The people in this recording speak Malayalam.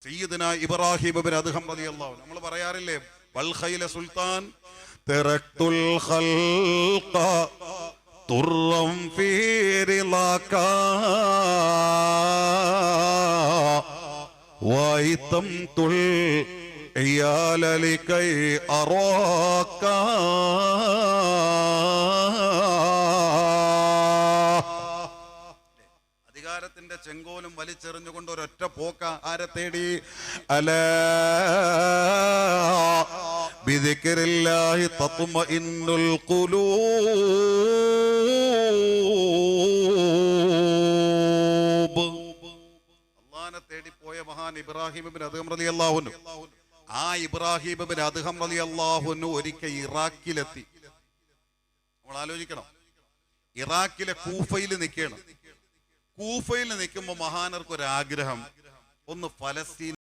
സയ്യിദുനാ ഇബ്രാഹിം ഇബ്നു അദ്ഹം റളിയല്ലാഹു അൻഹു നമ്മൾ പറയാറില്ലേ വൽ ഖൈല സുൽത്താൻ തറക്തുൽ ഖൽഖ തുറം ഫീ റിളാക വൈതംതുൽ ഇയാല ലികൈ അറാക അധികാരത്തിന്റെ ചെങ്കോലും വലിച്ചെറിഞ്ഞുകൊണ്ട് ഒരൊറ്റ പോക്ക ആരെ തേടി അലാ ബിദിക്രില്ലാഹി തത്മഇന്നുൽ ഖുലൂബ്. അല്ലാഹുവിനെ തേടി പോയ മഹാൻ ഇബ്രാഹിം ഇബ്നു അദ്ഹം റളിയല്ലാഹു അൻഹു. ആ ഇബ്രാഹിം ഇബ്നു അദ്ഹം റളിയല്ലാഹു അൻഹു ഒരിക്കൽ ഇറാഖിലെത്തി. നമ്മൾ ആലോചിക്കണം, ഇറാഖിലെ കൂഫയിൽ നിൽക്കുകയാണ്. കൂഫയിൽ നിൽക്കുമ്പോൾ മഹാനർക്കൊരാഗ്രഹം, ഒന്ന് ഫലസ്തീൻ